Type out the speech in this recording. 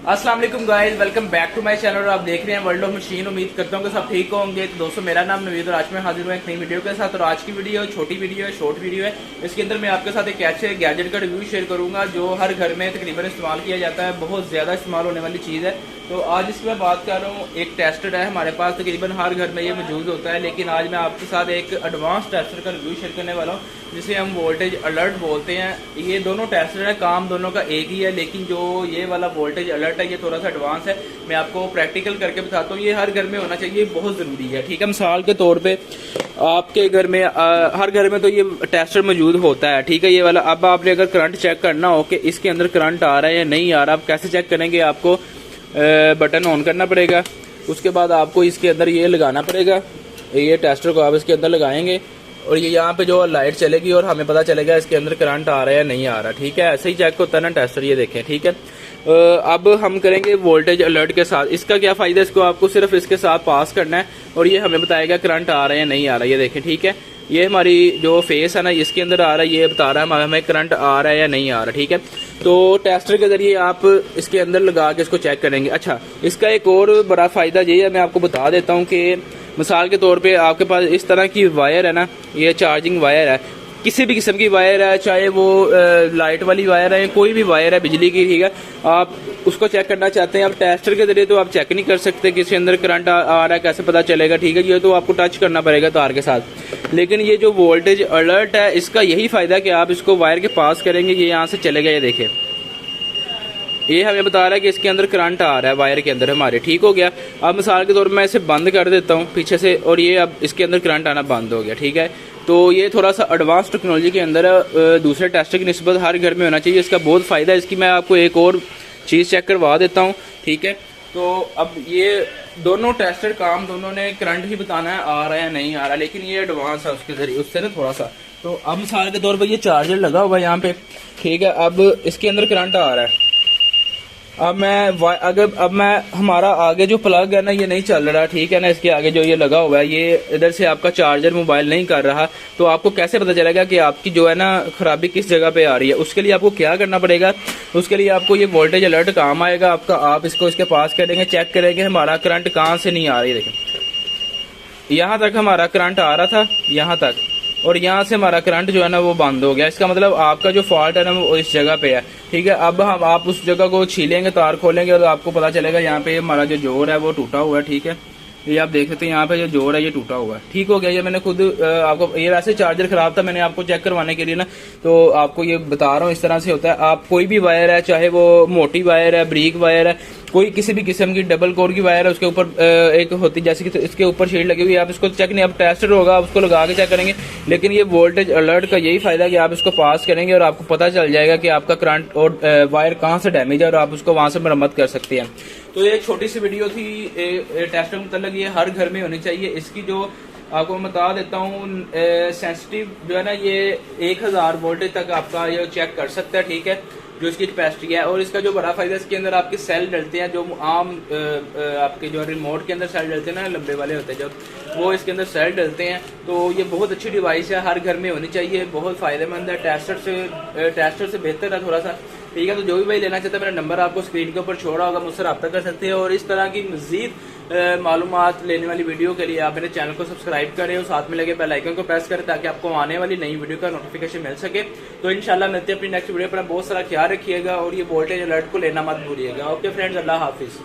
अस्सलाम वालेकुम guys, welcome back to my channel और आप देख रहे हैं वर्ल्ड ऑफ मशीन। उम्मीद करता हूँ कि सब ठीक होंगे। तो दोस्तों, मेरा नाम नवीद और आज मैं हाजिर हुआ एक नई वीडियो के साथ। और आज की वीडियो छोटी वीडियो है, शॉर्ट वीडियो है। इसके अंदर मैं आपके साथ एक ऐसे गैजेट का रिव्यू शेयर करूंगा जो हर घर में तकरीबन इस्तेमाल किया जाता है, बहुत ज़्यादा इस्तेमाल होने वाली चीज़ है। तो आज इसकी मैं बात कर रहा हूँ, एक टेस्टर है हमारे पास, तकरीबन हर घर में ये मौजूद होता है। लेकिन आज मैं आपके साथ एक एडवांस टेस्टर का रिव्यू शेयर करने वाला हूँ जिसे हम वोल्टेज अलर्ट बोलते हैं। ये दोनों टेस्टर है, काम दोनों का एक ही है, लेकिन जो ये वाला वोल्टेज अलर्ट है ये थोड़ा सा एडवांस है। मैं आपको प्रैक्टिकल करके बताता हूँ, ये हर घर में होना चाहिए, बहुत ज़रूरी है। ठीक है, मिसाल के तौर पे आपके घर में हर घर में तो ये टेस्टर मौजूद होता है। ठीक है, ये वाला। अब आपने अगर करंट चेक करना हो कि इसके अंदर करंट आ रहा है या नहीं आ रहा, आप कैसे चेक करेंगे? आपको बटन ऑन करना पड़ेगा, उसके बाद आपको इसके अंदर ये लगाना पड़ेगा। ये टेस्टर को आप इसके अंदर लगाएंगे और ये यहाँ पे जो लाइट चलेगी और हमें पता चलेगा इसके अंदर करंट आ रहा है या नहीं आ रहा। ठीक है, ऐसे ही चेक होता है ना टेस्टर, ये देखें। ठीक है, अब हम करेंगे वोल्टेज अलर्ट के साथ। इसका क्या फ़ायदा है? इसको आपको सिर्फ इसके साथ पास करना है और ये हमें बताएगा करंट आ रहा है या नहीं आ रहा है। ये देखें, ठीक है, ये हमारी जो फेस है ना, इसके अंदर आ रहा है, ये बता रहा है हमें करंट आ रहा है या नहीं आ रहा। ठीक है, तो टेस्टर के जरिए आप इसके अंदर लगा के इसको चेक करेंगे। अच्छा, इसका एक और बड़ा फ़ायदा ये है, मैं आपको बता देता हूँ कि मिसाल के तौर पे आपके पास इस तरह की वायर है ना, ये चार्जिंग वायर है, किसी भी किस्म की वायर है, चाहे वो लाइट वाली वायर है, कोई भी वायर है बिजली की। ठीक है, आप उसको चेक करना चाहते हैं, आप टेस्टर के जरिए तो आप चेक नहीं कर सकते कि इसके अंदर करंट आ रहा है, कैसे पता चलेगा? ठीक है, ये तो आपको टच करना पड़ेगा तार के साथ। लेकिन ये जो वोल्टेज अलर्ट है, इसका यही फ़ायदा है कि आप इसको वायर के पास करेंगे, ये यहाँ से चलेगा। ये देखिए, ये हमें बता रहा है कि इसके अंदर करंट आ रहा है वायर के अंदर हमारे। ठीक हो गया। अब मिसाल के तौर पर मैं इसे बंद कर देता हूँ पीछे से और ये अब इसके अंदर करंट आना बंद हो गया। ठीक है, तो ये थोड़ा सा एडवांस टेक्नोलॉजी के अंदर दूसरे टेस्टर की निस्बत हर घर में होना चाहिए। इसका बहुत फ़ायदा है। इसकी मैं आपको एक और चीज़ चेक करवा देता हूँ। ठीक है, तो अब ये दोनों टेस्टर काम दोनों ने करंट ही बताना है आ रहा है या नहीं आ रहा, लेकिन ये एडवांस है उसके जरिए, उससे ना थोड़ा सा। तो अब मिसाल के तौर पर ये चार्जर लगा हुआ है यहाँ पे। ठीक है, अब इसके अंदर करंट आ रहा है। अब मैं हमारा आगे जो प्लग है ना, ये नहीं चल रहा। ठीक है ना, इसके आगे जो ये लगा हुआ है, ये इधर से आपका चार्जर मोबाइल नहीं कर रहा। तो आपको कैसे पता चलेगा कि आपकी जो है ना खराबी किस जगह पे आ रही है? उसके लिए आपको क्या करना पड़ेगा? उसके लिए आपको ये वोल्टेज अलर्ट काम आएगा आपका। आप इसको इसके पास करेंगे, चेक करेंगे हमारा करंट कहाँ से नहीं आ रही है। देखें, यहाँ तक हमारा करंट आ रहा था, यहाँ तक, और यहाँ से हमारा करंट जो है ना वो बंद हो गया। इसका मतलब आपका जो फॉल्ट है ना वो इस जगह पे है। ठीक है, अब आप उस जगह को छीलेंगे, तार खोलेंगे और आपको पता चलेगा यहाँ पे हमारा जो जोड़ है वो टूटा हुआ है। ठीक है, ये आप देख सकते हैं, यहाँ पे जो जोड़ है ये टूटा हुआ है। ठीक हो गया। ये मैंने खुद आपको, ये वैसे चार्जर खराब था, मैंने आपको चेक करवाने के लिए ना तो आपको ये बता रहा हूँ, इस तरह से होता है। आप कोई भी वायर है, चाहे वो मोटी वायर है, ब्रीक वायर है, कोई किसी भी किस्म की डबल कोर की वायर है, उसके ऊपर एक होती जैसे कि इसके ऊपर शीट लगी हुई है, आप इसको चेक नहीं, अब टेस्टर होगा, आप उसको लगा के चेक करेंगे। लेकिन ये वोल्टेज अलर्ट का यही फायदा है कि आप इसको पास करेंगे और आपको पता चल जाएगा कि आपका करंट और वायर कहाँ से डैमेज है और आप उसको वहां से मरम्मत कर सकते हैं। तो ये छोटी सी वीडियो थी टेस्टर मतलब, ये हर घर में होनी चाहिए। इसकी जो आपको मैं बता देता हूँ, सेंसिटिव जो है ना, ये 1000 वोल्टेज तक आपका ये चेक कर सकता है। ठीक है, जो इसकी कैपेसिटी है। और इसका जो बड़ा फायदा, इसके अंदर आपके सेल डलते हैं, जो आम आपके जो रिमोट के अंदर सेल डलते हैं ना, लंबे वाले होते हैं जब, वो इसके अंदर सेल डलते हैं। तो ये बहुत अच्छी डिवाइस है, हर घर में होनी चाहिए, बहुत फायदेमंद है। टेस्टर से बेहतर है थोड़ा सा। ठीक है, तो जो भी भाई लेना चाहता है, मेरा नंबर आपको स्क्रीन के ऊपर छोड़ा होगा, मुझसे रब्ता कर सकते हैं। और इस तरह की मजीद मालूमात लेने वाली वीडियो के लिए आप मेरे चैनल को सब्सक्राइब करें और साथ में लगे बेल आइकन को प्रेस करें ताकि आपको आने वाली नई वीडियो का नोटिफिकेशन मिल सके। तो इंशाल्लाह मिलते हैं अपनी नेक्स्ट वीडियो पर। बहुत सारा ख्याल रखिएगा और ये वोल्टेज अलर्ट को लेना मत भूलिएगा। ओके फ्रेंड्स, अल्लाह हाफिज।